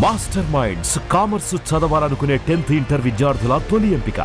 Master minds commerce చదవాలనుకునే 10th inter విద్యార్థుల తొలి ఎంపిక.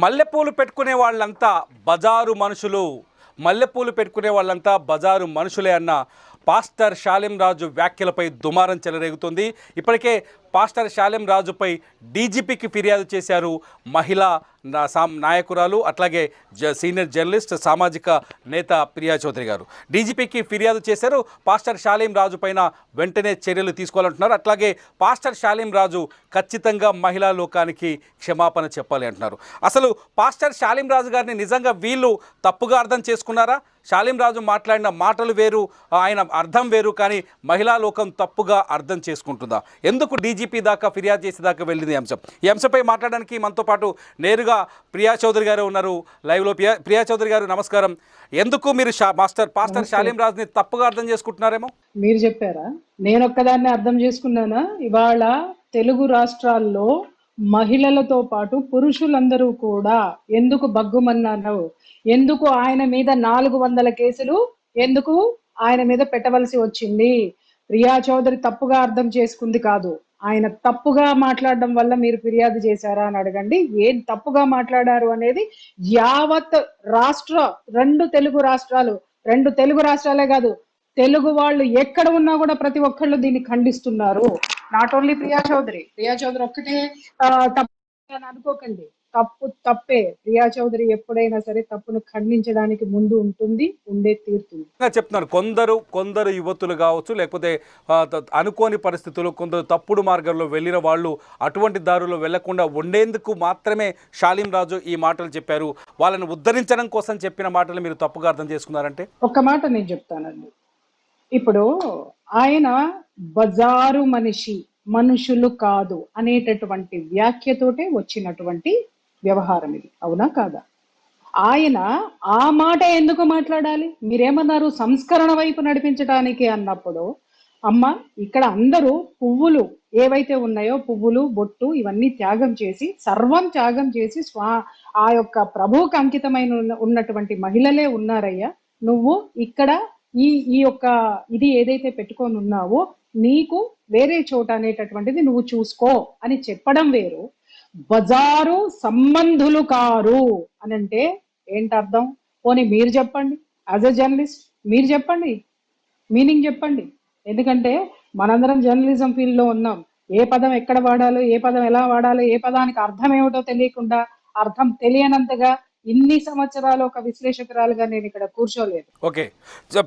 మల్లెపూలు పెట్టుకునే వాళ్ళంతా బజారు మనుషులు, మల్లెపూలు పెట్టుకునే వాళ్ళంతా బజారు మనుషులే అన్న పాస్టర్ షాలేం రాజు వ్యాఖ్యలపై దుమారం చెలరేగుతుంది. ఇప్పటికే పాస్టర్ షాలేం రాజుపై డీజీపీకి ఫిర్యాదు చేశారు మహిళా నాయకురాలు, అట్లాగే సీనియర్ జర్నలిస్ట్, సామాజిక నేత ప్రియా చౌదరి గారు డీజీపీకి ఫిర్యాదు చేశారు. పాస్టర్ షాలేం రాజు పైన వెంటనే చర్యలు తీసుకోవాలంటున్నారు. అట్లాగే పాస్టర్ షాలేం రాజు ఖచ్చితంగా మహిళా లోకానికి క్షమాపణ చెప్పాలి అంటున్నారు. అసలు పాస్టర్ షాలేం రాజు గారిని నిజంగా వీళ్ళు తప్పుగా అర్థం చేసుకున్నారా? షాలేం రాజు మాట్లాడిన మాటలు వేరు, ఆయన అర్థం వేరు, కానీ మహిళా లోకం తప్పుగా అర్థం చేసుకుంటుందా? ఎందుకు డీజీపీ దాకా ఫిర్యాదు చేసేదాకా వెళ్ళింది అంశం? ఈ అంశంపై మాట్లాడడానికి మనతో పాటు నేరుగా ప్రియా చౌదరి గారు ఉన్నారు లైవ్లో. ప్రియా చౌదరి గారు నమస్కారం. ఎందుకు మీరు పాస్టర్ షాలేం రాజుని తప్పుగా అర్థం చేసుకుంటున్నారేమో? మీరు చెప్పారా, నేను ఒక్కదాన్ని అర్థం చేసుకున్నానా? ఇవాళ తెలుగు రాష్ట్రాల్లో మహిళలతో పాటు పురుషులందరూ కూడా ఎందుకు బగ్గుమన్నారు? ఎందుకు ఆయన మీద 400 కేసులు ఎందుకు ఆయన మీద పెట్టవలసి వచ్చింది? ప్రియా చౌదరి తప్పుగా అర్థం చేసుకుంది కాదు, ఆయన తప్పుగా మాట్లాడడం వల్ల మీరు ఫిర్యాదు చేశారా అని అడగండి. ఏం తప్పుగా మాట్లాడారు అనేది యావత్ రాష్ట్ర రెండు తెలుగు రాష్ట్రాలే కాదు, తెలుగు వాళ్ళు ఎక్కడ ఉన్నా కూడా ప్రతి ఒక్కళ్ళు దీన్ని ఖండిస్తున్నారు. నాట్ ఓన్లీ ప్రియా చౌదరి ఒక్కటే తప్పు అని అనుకోకండి, తప్పు తప్పే. ప్రియా చౌదరి ఎప్పుడైనా సరే తప్పును ఖండించడానికి ముందు ఉంటుంది, ఉండే తీరుతుంది. చెప్తున్నారు కొందరు యువతులు కావచ్చు, లేకపోతే అనుకోని పరిస్థితులు, కొందరు తప్పుడు మార్గంలో వెళ్ళిన వాళ్ళు అటువంటి దారుల్లో వెళ్లకుండా ఉండేందుకు మాత్రమే షాలేం రాజు ఈ మాటలు చెప్పారు. వాళ్ళని ఉద్ధరించడం కోసం చెప్పిన మాటలు మీరు తప్పుగా అర్థం చేసుకున్నారంటే? ఒక్క మాట నేను చెప్తానండి. ఇప్పుడు ఆయన బజారు మనుషులు కాదు అనేటటువంటి వ్యాఖ్యతోటే వచ్చినటువంటి వ్యవహారం ఇది, అవునా కాదా? ఆయన ఆ మాట ఎందుకు మాట్లాడాలి? మీరేమన్నారు, సంస్కరణ వైపు నడిపించడానికి అన్నప్పుడు, అమ్మ ఇక్కడ అందరూ పువ్వులు ఏవైతే ఉన్నాయో, పువ్వులు, బొట్టు ఇవన్నీ త్యాగం చేసి, సర్వం త్యాగం చేసి ఆ యొక్క ప్రభువుకు అంకితమైన ఉన్నటువంటి మహిళలే ఉన్నారయ్యా. నువ్వు ఇక్కడ ఈ యొక్క ఇది ఏదైతే పెట్టుకొని ఉన్నావో నీకు వేరే చోట అనేటటువంటిది నువ్వు చూసుకో అని చెప్పడం వేరు, బజారు సంబంధులు కారు అని అంటే ఏంటి అర్థం? పోనీ మీరు చెప్పండి, యాజ్ ఎ జర్నలిస్ట్ మీరు చెప్పండి, మీనింగ్ చెప్పండి. ఎందుకంటే మనందరం జర్నలిజం ఫీల్డ్ లో ఉన్నాం. ఏ పదం ఎక్కడ వాడాలో, ఏ పదం ఎలా వాడాలో, ఏ పదానికి అర్థం ఏమిటో తెలియకుండా, అర్థం తెలియనంతగా ఇన్ని సంవత్సరాలు ఒక విశ్లేషకురాలుగా నేను ఇక్కడ కూర్చోలేదు. ఓకే,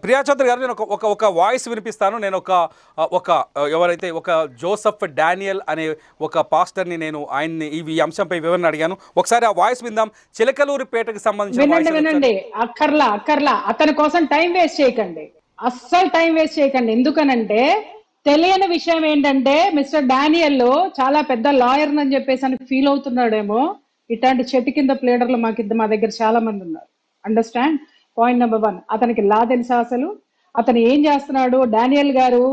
ప్రియా చౌదరి గారు, నేను ఒక వాయిస్ వినిపిస్తాను. నేను ఎవరైతే ఒక జోసెఫ్ డానియల్ అనే ఒక పాస్టర్ని నేను ఆయన్ని ఈ అంశంపై వివరణ అడిగాను. ఒకసారి ఆ వాయిస్ విందాం. చిలకలూరిపేటకు సంబంధించి వినండి. అక్కర్లా అతని కోసం టైం వేస్ట్ చేయకండి, అస్సలు టైం వేస్ట్ చేయకండి. ఎందుకనంటే తెలియని విషయం ఏంటంటే మిస్టర్ డానియల్ చాలా పెద్ద లాయర్ అని చెప్పేసి అని ఫీల్ అవుతున్నాడేమో. ఇట్లాంటి చెట్టు కింద ప్లేడర్లు మా దగ్గర చాలా మంది ఉన్నారు. అండర్స్టాండ్? పాయింట్ నెంబర్ 1, అతనికి లా తెలుసా? అసలు అతను ఏం చేస్తున్నాడు? డానియల్ గారు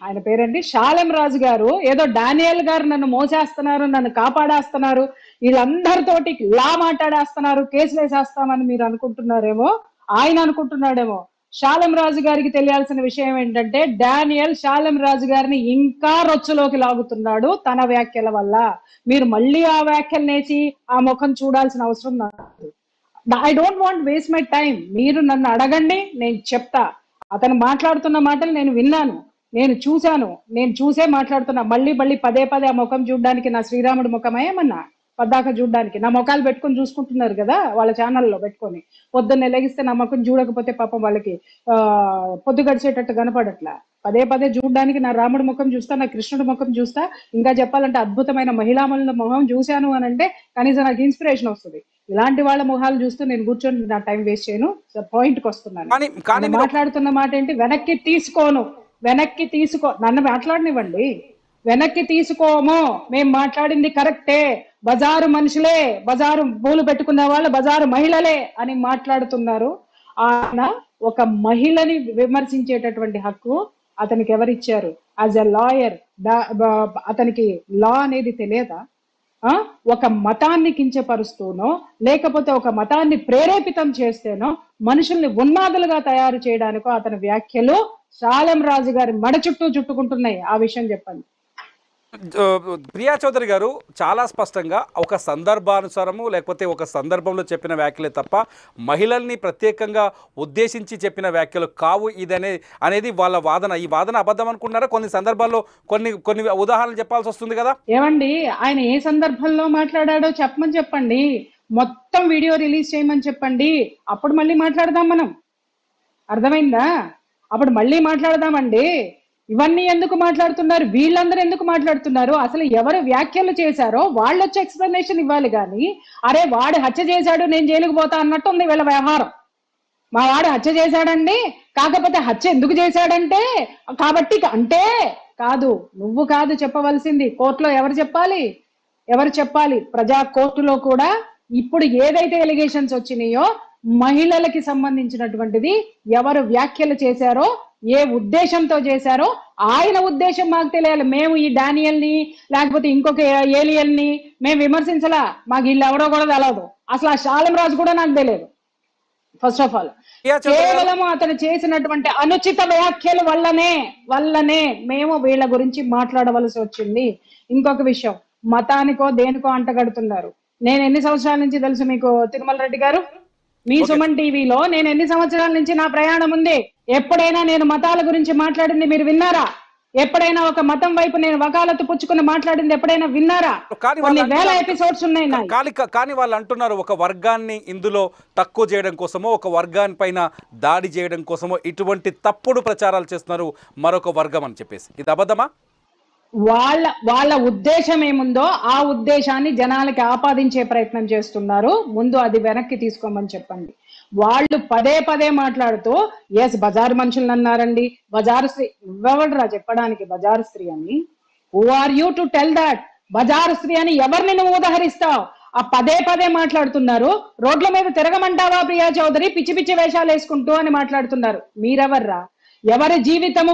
ఆయన పేరండి షాలేం రాజు గారు ఏదో డానియల్ గారు నన్ను మోసేస్తున్నారు, నన్ను కాపాడేస్తున్నారు, వీళ్ళందరితోటి లా మాట్లాడేస్తున్నారు, కేసులు వేసేస్తామని మీరు అనుకుంటున్నారేమో, ఆయన అనుకుంటున్నాడేమో. షాలేం రాజు గారికి తెలియాల్సిన విషయం ఏంటంటే డానియల్ షాలేం రాజు గారిని ఇంకా రొచ్చులోకి లాగుతున్నాడు తన వ్యాఖ్యల వల్ల. మీరు మళ్ళీ ఆ వ్యాఖ్యలు నేసి ఆ ముఖం చూడాల్సిన అవసరం నాకు. I don't want waste my time. మీరు నన్ను అడగండి, నేను చెప్తా. అతను మాట్లాడుతున్న మాటలు నేను విన్నాను, నేను చూసే మాట్లాడుతున్నా. మళ్ళీ పదే ఆ ముఖం చూడడానికి నా శ్రీరాముడి ముఖమే ఏమన్నా పద్దాక చూడడానికి? నా ముఖాలు పెట్టుకొని చూసుకుంటున్నారు కదా వాళ్ళ ఛానల్లో పెట్టుకొని. పొద్దున్నే లెగిస్తే నా ముఖం చూడకపోతే పాపం వాళ్ళకి పొద్దు గడిచేటట్టు కనపడట్లా. పదే చూడడానికి నా రాముడి ముఖం చూస్తా, నా కృష్ణుడి ముఖం చూస్తా, ఇంకా చెప్పాలంటే అద్భుతమైన మహిళామణుల ముఖం చూశాను అని అంటే కనీసం నాకు ఇన్స్పిరేషన్ వస్తుంది. ఇలాంటి వాళ్ళ ముఖాలు చూస్తూ నేను కూర్చొని నా టైం వేస్ట్ చేయను. పాయింట్కి వస్తున్నాను. మాట్లాడుతున్న మాట ఏంటి? వెనక్కి తీసుకోను. వెనక్కి నన్ను మాట్లాడనివ్వండి. వెనక్కి తీసుకోము, మేము మాట్లాడింది కరెక్టే, బజారు మనుషులే, బజారు పూలు పెట్టుకున్న వాళ్ళు బజారు మహిళలే అని మాట్లాడుతున్నారు. ఆయన ఒక మహిళని విమర్శించేటటువంటి హక్కు అతనికి ఎవరిచ్చారు? యాజ్ ఎ లాయర్ అతనికి లా అనేది తెలియదా? ఒక మతాన్ని కించపరుస్తూనో లేకపోతే ఒక మతాన్ని ప్రేరేపితం చేస్తేనో మనుషుల్ని ఉన్మాదులుగా తయారు చేయడానికో అతని వ్యాఖ్యలు శాలెం రాజు గారి మడ చుట్టూ చుట్టుకుంటున్నాయి. ఆ విషయం చెప్పండి. ప్రియా చౌదరి గారు చాలా స్పష్టంగా ఒక సందర్భానుసారము లేకపోతే ఒక సందర్భంలో చెప్పిన వ్యాఖ్యలే తప్ప మహిళల్ని ప్రత్యేకంగా ఉద్దేశించి చెప్పిన వ్యాఖ్యలు కావు అనేది వాళ్ళ వాదన. ఈ వాదన అబద్ధం అనుకుంటున్నారా? కొన్ని సందర్భాల్లో కొన్ని ఉదాహరణలు చెప్పాల్సి వస్తుంది కదా. ఏమండి, ఆయన ఏ సందర్భంలో మాట్లాడాడో చెప్పండి. మొత్తం వీడియో రిలీజ్ చేయమని చెప్పండి. అప్పుడు మళ్ళీ మాట్లాడదాం. మనం అర్థమైందా? అప్పుడు మళ్ళీ మాట్లాడదామండి. ఇవన్నీ ఎందుకు మాట్లాడుతున్నారు? వీళ్ళందరూ ఎందుకు మాట్లాడుతున్నారు? అసలు ఎవరు వ్యాఖ్యలు చేశారో వాళ్ళు వచ్చి ఎక్స్ప్లెనేషన్ ఇవ్వాలి. కానీ అరే వాడు హత్య చేశాడు నేను జైలుకు పోతా అన్నట్టు ఉంది వీళ్ళ వ్యవహారం. మా వాడు హత్య చేశాడండి, కాకపోతే హత్య ఎందుకు చేశాడంటే కాబట్టి అంటే కాదు. నువ్వు కాదు చెప్పవలసింది, కోర్టులో ఎవరు చెప్పాలి? ప్రజా కోర్టులో కూడా ఇప్పుడు ఏదైతే ఎలిగేషన్స్ వచ్చినాయో మహిళలకి సంబంధించినటువంటిది ఎవరు వ్యాఖ్యలు చేశారో, ఏ ఉద్దేశంతో చేశారో ఆయన ఉద్దేశం మాకు తెలియాలి. మేము ఈ డానియల్ని లేకపోతే ఇంకొక ఏలియన్ని మేము విమర్శించలా. మాకు వీళ్ళు ఎవరో కూడా తెలియదు. అసలు ఆ శాలెం రాజు కూడా నాకు తెలియదు. ఫస్ట్ ఆఫ్ ఆల్ కేవలం అతను చేసినటువంటి అనుచిత వ్యాఖ్యల వల్లనే మేము వీళ్ళ గురించి మాట్లాడవలసి వచ్చింది. ఇంకొక విషయం, మతానికో దేనికో అంటగడుతున్నారు. నేను ఎన్ని సంవత్సరాల నుంచి తెలుసు మీకు తిరుమల రెడ్డి గారు? మీ సుమన్ టీవీలో నేను ఎన్ని సంవత్సరాల నుంచి నా ప్రయాణం ఉంది. ఎప్పుడైనా నేను మతాల గురించి మాట్లాడింది మీరు విన్నారా? ఎప్పుడైనా ఒక మతం వైపు నేను వకాలత్తు పుచ్చుకుని మాట్లాడింది ఎప్పుడైనా విన్నారా? కొన్ని వేల ఎపిసోడ్స్ ఉన్నాయి. కానీ వాళ్ళు అంటున్నారు ఒక వర్గాన్ని ఇందులో తక్కువ చేయడం కోసమో ఒక వర్గాన్ని పైన దాడి చేయడం కోసమో ఇటువంటి తప్పుడు ప్రచారాలు చేస్తున్నారు మరొక వర్గం అని చెప్పేసి. ఇది అబద్ధమా? వాళ్ళ ఉద్దేశం ఏముందో ఆ ఉద్దేశాన్ని జనాలకి ఆపాదించే ప్రయత్నం చేస్తున్నారు. ముందు అది వెనక్కి తీసుకోమని చెప్పండి. వాళ్ళు పదే మాట్లాడుతూ ఎస్ బజారు మనుషులను అన్నారండి, బజారు స్త్రీ. నువ్వెవడరా చెప్పడానికి బజారు స్త్రీ అని? Who are you to tell that? బజారు స్త్రీ అని ఎవరిని నువ్వు ఉదహరిస్తావు? ఆ పదే మాట్లాడుతున్నారు. రోడ్ల మీద తిరగమంటావా ప్రియా చౌదరి పిచ్చి వేషాలు వేసుకుంటూ అని మాట్లాడుతున్నారు. మీరెవర్రా? ఎవరి జీవితం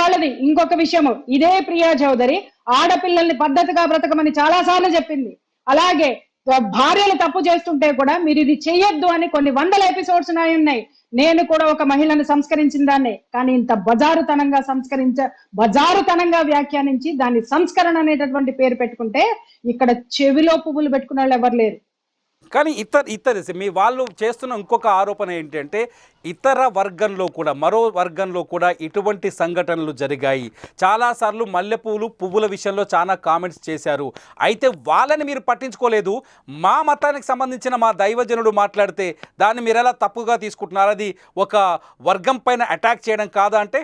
వాళ్ళది. ఇంకొక విషయము, ఇదే ప్రియా చౌదరి ఆడపిల్లల్ని పద్ధతిగా బ్రతకమని చాలా సార్లు చెప్పింది. అలాగే భార్యలు తప్పు చేస్తుంటే కూడా మీరు ఇది చెయ్యొద్దు అని కొన్ని వందల ఎపిసోడ్స్ ఉన్నాయి. నేను కూడా ఒక మహిళను సంస్కరించిన దాన్నే. కానీ ఇంత బజారుతనంగా వ్యాఖ్యానించి దాన్ని సంస్కరణ అనేటటువంటి పేరు పెట్టుకుంటే ఇక్కడ చెవిలో పువ్వులు పెట్టుకున్న వాళ్ళు ఎవరు లేరు. కానీ మీ వాళ్ళు చేస్తున్న ఇంకొక ఆరోపణ ఏంటంటే ఇతర వర్గంలో కూడా మరో వర్గంలో కూడా ఇటువంటి సంఘటనలు జరిగాయి. చాలాసార్లు పువ్వుల విషయంలో చాలా కామెంట్స్ చేశారు. అయితే వాళ్ళని మీరు పట్టించుకోలేదు. మా మతానికి సంబంధించిన మా దైవజనుడు మాట్లాడితే దాన్ని మీరు ఎలా తప్పుగా తీసుకుంటున్నారు? అది ఒక వర్గం పైన అటాక్ చేయడం కాదా అంటే?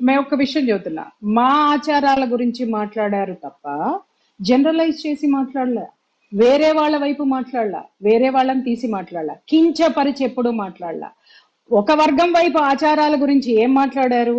మేము ఒక విషయం చెబుతున్నా, మా ఆచారాల గురించి మాట్లాడారు తప్ప జనరలైజ్ చేసి మాట్లాడలే. వేరే వాళ్ళ వైపు మాట్లాడలా, వేరే వాళ్ళని తీసి మాట్లాడలా, కించపరిచి ఎప్పుడు మాట్లాడలా. ఒక వర్గం వైపు ఆచారాల గురించి ఏం మాట్లాడారు?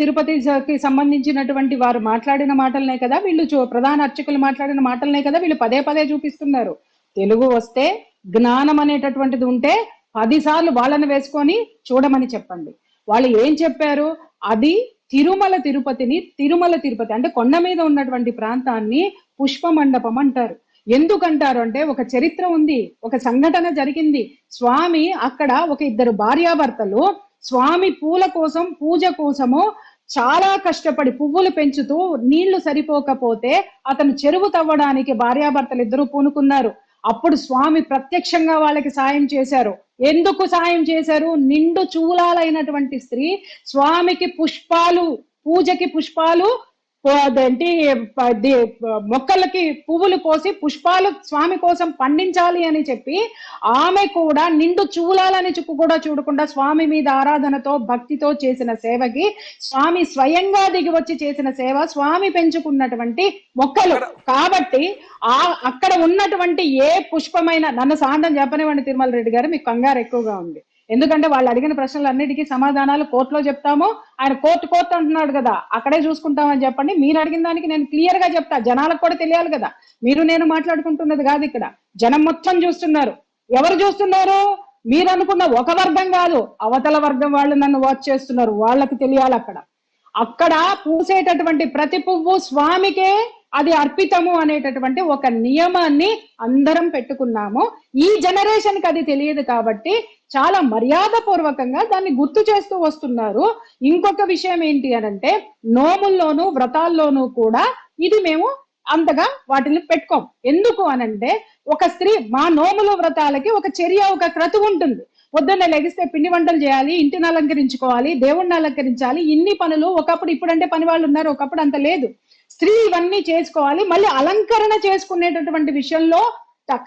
తిరుపతికి సంబంధించినటువంటి వారు మాట్లాడిన మాటలనే కదా వీళ్ళు, ప్రధాన అర్చకులు మాట్లాడిన మాటలనే కదా వీళ్ళు పదే చూపిస్తున్నారు. తెలుగు వస్తే జ్ఞానం అనేటటువంటిది ఉంటే 10 సార్లు వాళ్ళని వేసుకొని చూడమని చెప్పండి. వాళ్ళు ఏం చెప్పారు? అది తిరుమల తిరుపతి అంటే కొండ మీద ఉన్నటువంటి ప్రాంతాన్ని పుష్ప మండపం అంటారు. ఎందుకంటారు అంటే ఒక చరిత్ర ఉంది, ఒక సంఘటన జరిగింది. స్వామి అక్కడ ఒక 2 భార్యాభర్తలు స్వామి పూజ కోసము చాలా కష్టపడి పువ్వులు పెంచుతూ నీళ్లు సరిపోకపోతే అతను చెరువు తవ్వడానికి భార్యాభర్తలు 2 పూనుకున్నారు. అప్పుడు స్వామి ప్రత్యక్షంగా వాళ్ళకి సాయం చేశారు. ఎందుకు సాయం చేశారు? నిండు చూలాలైనటువంటి స్త్రీ స్వామికి పూజకి పుష్పాలు మొక్కలకి పువ్వులు పోసి పుష్పాలు స్వామి కోసం పండించాలి అని చెప్పి ఆమె కూడా నిండు చూలాలని కూడా చూడకుండా స్వామి మీద ఆరాధనతో భక్తితో చేసిన సేవకి స్వామి స్వయంగా దిగి వచ్చి చేసిన సేవ స్వామి పెంచుకున్నటువంటి మొక్కలు. కాబట్టి అక్కడ ఉన్నటువంటి ఏ పుష్పమైన, నన్ను సాంతం చెప్పనివ్వండి తిరుమల రెడ్డి గారు, మీకు కంగారు ఎక్కువగా ఉంది. ఎందుకంటే వాళ్ళు అడిగిన ప్రశ్నలన్నిటికీ సమాధానాలు కోర్టులో చెప్తాము. ఆయన కోర్టు అంటున్నాడు కదా, అక్కడే చూసుకుంటామని చెప్పండి. మీరు అడిగిన దానికి నేను క్లియర్ గా చెప్తా, జనాలకు కూడా తెలియాలి కదా. మీరు నేను మాట్లాడుకుంటున్నది కాదు ఇక్కడ, జనం మొత్తం చూస్తున్నారు. ఎవరు చూస్తున్నారు? మీరు అనుకున్న ఒక వర్గం కాదు, అవతల వర్గం వాళ్ళు నన్ను వాచ్ చేస్తున్నారు, వాళ్ళకి తెలియాలి. అక్కడ పూసేటటువంటి ప్రతి పువ్వు స్వామికే అది అర్పితము అనేటటువంటి ఒక నియమాన్ని అందరం పెట్టుకున్నాము. ఈ జనరేషన్ కి అది తెలియదు కాబట్టి చాలా మర్యాద పూర్వకంగా దాన్ని గుర్తు చేస్తూ వస్తున్నారు. ఇంకొక విషయం ఏంటి అనంటే, నోముల్లోనూ వ్రతాల్లోనూ కూడా ఇది మేము అంతగా వాటిని పెట్టుకోం. ఎందుకు అనంటే, ఒక స్త్రీ మా నోములు వ్రతాలకి ఒక చర్య, ఒక క్రతువు ఉంటుంది. పొద్దున్న లెగిస్తే పిండి వంటలు చేయాలి, ఇంటిని అలంకరించుకోవాలి, దేవుణ్ణి అలంకరించాలి, ఇన్ని పనులు. ఒకప్పుడు ఇప్పుడంటే పని వాళ్ళు ఉన్నారు, ఒకప్పుడు అంత లేదు. స్త్రీ ఇవన్నీ చేసుకోవాలి. మళ్ళీ అలంకరణ చేసుకునేటటువంటి విషయంలో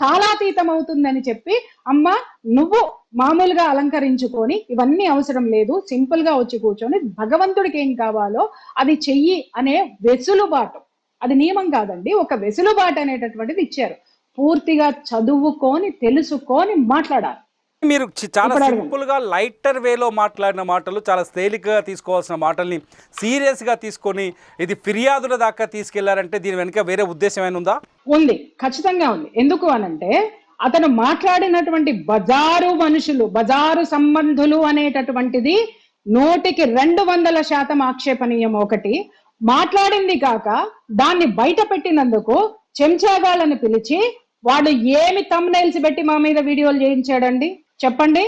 కాలాతీతం అవుతుందని చెప్పి, అమ్మ నువ్వు మామూలుగా అలంకరించుకొని ఇవన్నీ అవసరం లేదు, సింపుల్ గా వచ్చి కూర్చొని భగవంతుడికి ఏం కావాలో అది చెయ్యి అనే వెసులుబాటు, అది నియమం కాదండి, ఒక వెసులుబాటు అనేటటువంటిది ఇచ్చారు. పూర్తిగా చదువుకొని తెలుసుకొని మాట్లాడాలి. మీరు చాలా సింపుల్ గా లైటర్ వేలో మాట్లాడిన మాటలు, చాలా తేలికగా తీసుకోవాల్సిన మాటల్ని సీరియస్ గా తీసుకొని ఇది ఫిర్యాదుల దాకా తీసుకెళ్లారంటే దీని వెనుక వేరే ఉద్దేశం ఏమైనా ఉందా? ఉంది, ఖచ్చితంగా ఉంది. ఎందుకు అనంటే, అతను మాట్లాడినటువంటి బజారు మనుషులు, బజారు సంబంధులు అనేటటువంటిది 100% ఆక్షేపణీయం. ఒకటి మాట్లాడింది కాక దాన్ని బయట పెట్టినందుకు చెంచాగాళ్ళని పిలిచి వాడు ఏమి థంబ్నైల్స్ పెట్టి మా మీద వీడియోలు చేయించాడండి చెప్పండి.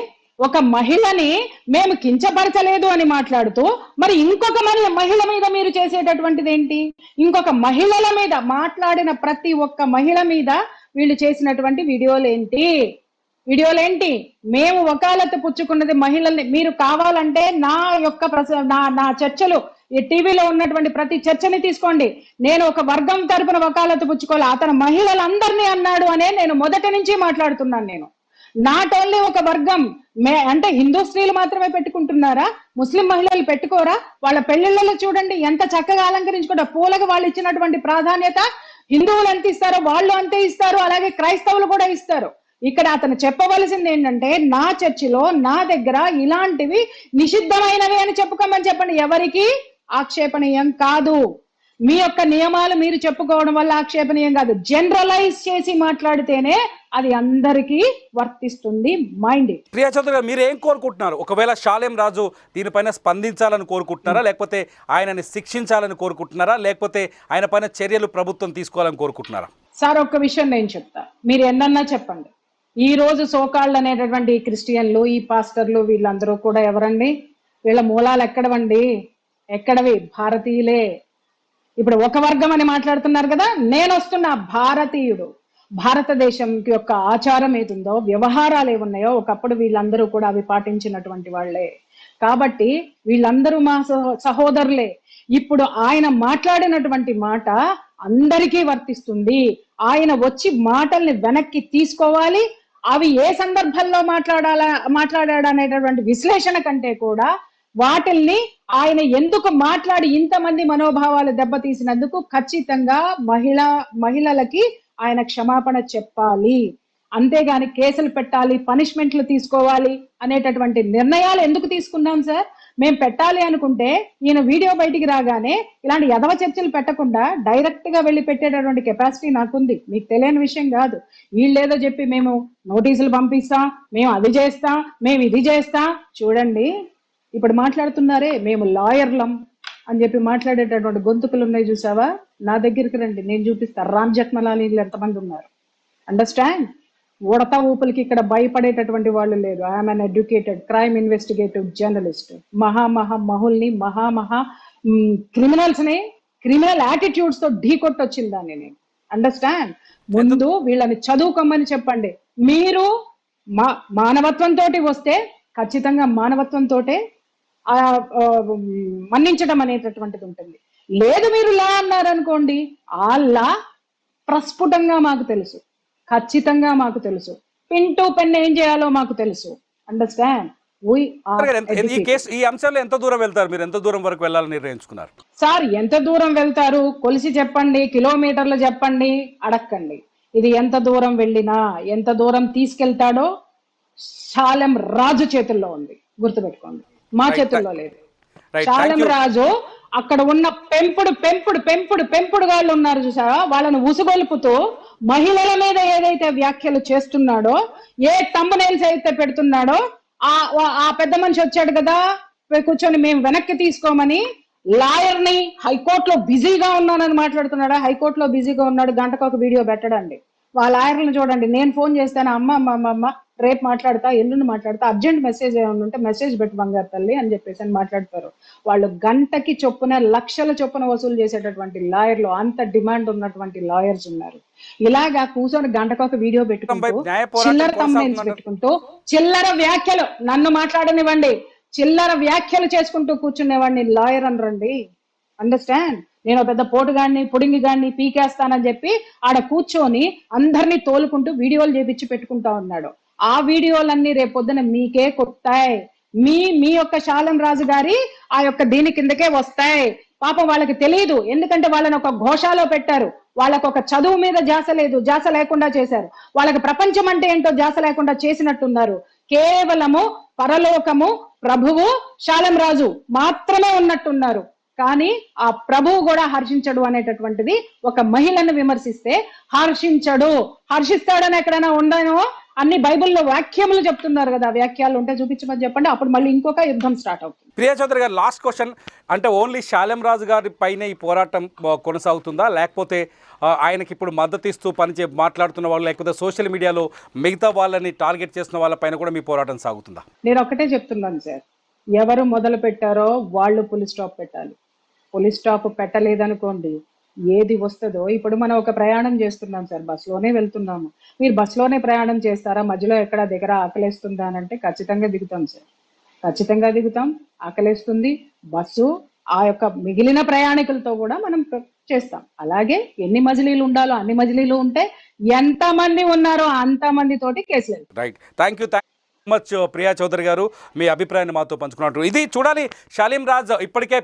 ఒక మహిళని మేము కించపరచలేదు అని మాట్లాడుతూ, మరి ఇంకొక మహిళ మీద మీరు చేసేటటువంటిది ఏంటి? ఇంకొక మహిళల మీద మాట్లాడిన ప్రతి ఒక్క మహిళ మీద వీళ్ళు చేసినటువంటి వీడియోలేంటి? మేము వకాలత్తు పుచ్చుకున్నది మహిళల్ని. మీరు కావాలంటే నా చర్చలు ఈ టీవీలో ఉన్నటువంటి ప్రతి చర్చని తీసుకోండి. నేను ఒక వర్గం తరపున వకాలత్తు పుచ్చుకోవాలి, అతను మహిళలందరినీ అన్నాడు అనే నేను మొదటి నుంచి మాట్లాడుతున్నాను. నేను నాట్ ఓన్లీ ఒక వర్గం, అంటే హిందూ స్త్రీలు మాత్రమే పెట్టుకుంటున్నారా? ముస్లిం మహిళలు పెట్టుకోరా? వాళ్ళ పెళ్లిళ్ళలో చూడండి ఎంత చక్కగా అలంకరించుకుంటారు. పూలకు వాళ్ళు ఇచ్చినటువంటి ప్రాధాన్యత హిందువులు ఎంత ఇస్తారో వాళ్ళు అంతే ఇస్తారు, అలాగే క్రైస్తవులు కూడా ఇస్తారు. ఇక్కడ అతను చెప్పవలసింది ఏంటంటే, నా చర్చిలో నా దగ్గర ఇలాంటివి నిషిద్ధమైనవి అని చెప్పుకోమని చెప్పండి. ఎవరికి ఆక్షేపణీయం కాదు. మీ యొక్క నియమాలు మీరు చెప్పుకోవడం వల్ల ఆక్షేపణీయం కాదు. జనరలైజ్ చేసి మాట్లాడితేనే అది అందరికీ వర్తిస్తుంది. మైండ్. ప్రియా చౌదరి గారు, మీరు ఏం కోరుకుంటున్నారు? ఒకవేళ షాలేం రాజు దీనిపైన స్పందించాలని కోరుకుంటున్నారా, లేకపోతే ఆయనని శిక్షించాలని కోరుకుంటున్నారా, లేకపోతే ఆయన పైన చర్యలు ప్రభుత్వం తీసుకోవాలని కోరుకుంటున్నారా? సార్, ఒక్క విషయం నేను చెప్తా, మీరు ఎన్నన్నా చెప్పండి. ఈ రోజు సోకాళ్ళు అనేటటువంటి క్రిస్టియన్లు, ఈ పాస్టర్లు, వీళ్ళందరూ కూడా ఎవరండి? వీళ్ళ మూలాలు ఎక్కడవి? భారతీయులే. ఇప్పుడు ఒక వర్గం అని మాట్లాడుతున్నారు కదా, నేను వస్తున్న భారతీయుడు. భారతదేశం యొక్క ఆచారం ఏదుందో, వ్యవహారాలు ఏమున్నాయో ఒకప్పుడు వీళ్ళందరూ కూడా అవి పాటించినటువంటి వాళ్లే. కాబట్టి వీళ్ళందరూ మా సహోదరులే. ఇప్పుడు ఆయన మాట్లాడినటువంటి మాట అందరికీ వర్తిస్తుంది. ఆయన వచ్చి మాటల్ని వెనక్కి తీసుకోవాలి. అవి ఏ సందర్భంలో మాట్లాడాడనేటటువంటి విశ్లేషణ కంటే కూడా వాటిల్ని ఆయన ఎందుకు మాట్లాడి ఇంతమంది మనోభావాలు దెబ్బతీసినందుకు ఖచ్చితంగా మహిళలకి ఆయన క్షమాపణ చెప్పాలి. అంతేగాని కేసులు పెట్టాలి, పనిష్మెంట్లు తీసుకోవాలి అనేటటువంటి నిర్ణయాలు ఎందుకు తీసుకున్నాం సార్? మేము పెట్టాలి అనుకుంటే ఈయన వీడియో బయటికి రాగానే ఇలాంటి యదవ చర్చలు పెట్టకుండా డైరెక్ట్ గా వెళ్ళి పెట్టేటటువంటి కెపాసిటీ నాకుంది. మీకు తెలియని విషయం కాదు. వీళ్ళేదో చెప్పి మేము నోటీసులు పంపిస్తాం, మేము అది చేస్తాం, మేము ఇది చేస్తాం. చూడండి, ఇప్పుడు మాట్లాడుతున్నారే మేము లాయర్లం అని చెప్పి మాట్లాడేటటువంటి గొంతుకులు ఉన్నాయి చూసావా? నా దగ్గరికి రండి, నేను చూపిస్తా. రామ్ జెఠ్మలానీలు ఎంతమంది ఉన్నారు. అండర్స్టాండ్? ఉడత ఊపులకి ఇక్కడ భయపడేటటువంటి వాళ్ళు లేరు. I'm an educated crime investigative journalist. మహుల్ని క్రిమినల్స్ ని క్రిమినల్ యాటిట్యూడ్స్ తో ఢీకొట్టొచ్చింది దాన్ని నేను. అండర్స్టాండ్? ముందు వీళ్ళని చదువుకోమని చెప్పండి. మీరు మానవత్వంతో వస్తే ఖచ్చితంగా మానవత్వంతో మన్నించడం అనేటటువంటిది ఉంటుంది. లేదు మీరు లా అన్నారనుకోండి, ఆ లా ప్రస్ఫుటంగా మాకు తెలుసు, ఖచ్చితంగా మాకు తెలుసు. పిన్ టు పెన్ ఏం చేయాలో మాకు తెలుసు. అండర్స్టాండ్? ఈ అంశాల్లో ఎంత దూరం వెళ్తారు మీరు? ఎంత దూరం వరకు వెళ్ళాలని నిర్ణయించుకున్నారు సార్? ఎంత దూరం వెళ్తారు కొలిసి చెప్పండి, కిలోమీటర్లు చెప్పండి, అడక్కండి. ఇది ఎంత దూరం వెళ్ళినా, ఎంత దూరం తీసుకెళ్తాడో శాలెం రాజు చేతుల్లో ఉంది, గుర్తుపెట్టుకోండి, మా చేతుల్లో లేదు. శాలెం రాజు అక్కడ ఉన్న పెంపుడు వాళ్ళు ఉన్నారు చూసారా, వాళ్ళని ఉసుగొలుపుతూ మహిళల మీద ఏదైతే వ్యాఖ్యలు చేస్తున్నాడో, ఏ థంబ్నెయిల్స్ అయితే పెడుతున్నాడో, ఆ పెద్ద మనిషి వచ్చాడు కదా కూర్చొని మేము వెనక్కి తీసుకోమని లాయర్ ని హైకోర్టులో బిజీగా ఉన్నానని మాట్లాడుతున్నాడా? హైకోర్టులో బిజీగా ఉన్నాడు, గంటకు ఒక వీడియో పెట్టడండి. వాళ్ళ లాయర్లను చూడండి, నేను ఫోన్ చేస్తాను, అమ్మ రేపు మాట్లాడతా, ఎల్లుండి మాట్లాడతా, అర్జెంట్ మెసేజ్ ఏమైనా ఉంటే మెసేజ్ పెట్టు బంగారు తల్లి అని చెప్పేసి అని మాట్లాడతారు. వాళ్ళు గంటకి చొప్పున లక్షల చొప్పున వసూలు చేసేటటువంటి లాయర్లు, అంత డిమాండ్ ఉన్నటువంటి లాయర్స్ ఉన్నారు. ఇలాగా కూర్చొని గంటకొక వీడియో పెట్టుకుంటూ చిల్లర థంబ్నెయిల్స్ పెట్టుకుంటూ చిల్లర వ్యాఖ్యలు, నన్ను మాట్లాడనివ్వండి, చిల్లర వ్యాఖ్యలు చేసుకుంటూ కూర్చునేవాడిని లాయర్ అనరండి. అండర్స్టాండ్? నేను పెద్ద పోటుగాడిని, పుడింగిగాడిని, పీకేస్తానని చెప్పి ఆడ కూర్చొని అందరినీ తోలుకుంటూ వీడియోలు చేపించి పెట్టుకుంటా ఉన్నాడు. ఆ వీడియోలన్నీ రేపొద్దున మీకే కొట్టాయి, మీ యొక్క శాలెం రాజు గారి ఆ యొక్క దీని కిందకే వస్తాయి. పాపం వాళ్ళకి తెలియదు, ఎందుకంటే వాళ్ళని ఒక ఘోషాలో పెట్టారు. వాళ్ళకు ఒక చదువు మీద ధ్యాస లేదు, ధ్యాస లేకుండా చేశారు. వాళ్ళకి ప్రపంచం అంటే ఏంటో ధ్యాస లేకుండా చేసినట్టున్నారు. కేవలము పరలోకము, ప్రభువు, శాలెం రాజు మాత్రమే ఉన్నట్టున్నారు. కానీ ఆ ప్రభువు కూడా హర్షించడు అనేటటువంటిది ఒక మహిళను విమర్శిస్తే హర్షిస్తాడని ఎక్కడైనా ఉండనో? అన్ని బైబిల్లో వాక్యములు చెప్తున్నారు కదా, వ్యాఖ్యలు ఉంటే చూపించమని చెప్పండి, అప్పుడు మళ్ళీ ఇంకొక యుద్ధం స్టార్ట్ అవుతుంది. ప్రియా చౌదరి గారు, లాస్ట్ క్వశ్చన్, అంటే ఓన్లీ శాలెం రాజు గారి పైన ఈ పోరాటం కొనసాగుతుందా, లేకపోతే ఆయనకి ఇప్పుడు మద్దతు ఇస్తూ మాట్లాడుతున్న వాళ్ళు, లేకపోతే సోషల్ మీడియాలో మిగతా వాళ్ళని టార్గెట్ చేస్తున్న వాళ్ళపైన కూడా మీ పోరాటం సాగుతుందా? నేను ఒకటే చెప్తున్నాను సార్, ఎవరు మొదలు పెట్టారో వాళ్ళు పులి స్టాప్ పెట్టాలి. పులి స్టాప్ పెట్టలేదనుకోండి, ఏది వస్తుందో. ఇప్పుడు మనం ఒక ప్రయాణం చేస్తున్నాం సార్, బస్సులోనే వెళ్తున్నాము. మీరు బస్సులోనే ప్రయాణం చేస్తారా? మధ్యలో ఎక్కడ దగ్గర ఆకలేస్తుందా అని అంటే ఖచ్చితంగా దిగుతాం సార్, ఖచ్చితంగా దిగుతాం. ఆకలేస్తుంది, బస్సు ఆ యొక్క మిగిలిన ప్రయాణికులతో కూడా మనం చేస్తాం. అలాగే ఎన్ని మజిలీలు ఉండాలో అన్ని మజిలీలు ఉంటే, ఎంతమంది ఉన్నారో అంతమంది తోటి కేసులు. Right, thank you much Priya Chaudhary గారు, మీ అభిప్రాయాన్ని మాతో పంచుకున్నట్టు. ఇది చూడాలి, శాలిం రాజ్ ఇప్పటికే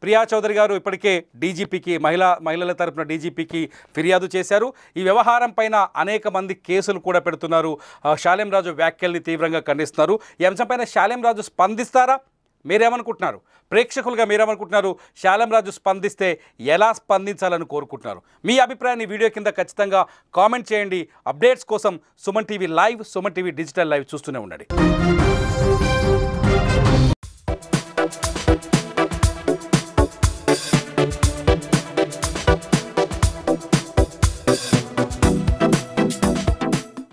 ప్రియా చౌదరి గారు ఇప్పటికే డీజీపీకి, మహిళల తరపున డీజీపీకి ఫిర్యాదు చేశారు. ఈ వ్యవహారం పైన అనేక మంది కేసులు కూడా పెడుతున్నారు. శాలిం రాజు వ్యాఖ్యల్ని తీవ్రంగా ఖండిస్తున్నారు. ఈ అంశంపైన శాలిం రాజు స్పందిస్తారా? మీరేమనుకుంటున్నారు? ప్రేక్షకులుగా మీరేమనుకుంటున్నారు? శాలిం రాజు స్పందిస్తే ఎలా స్పందించాలని కోరుకుంటున్నారు? మీ అభిప్రాయాన్ని వీడియో కింద ఖచ్చితంగా కామెంట్ చేయండి. అప్డేట్స్ కోసం Suman TV live, Suman TV digital live చూస్తూనే ఉండండి.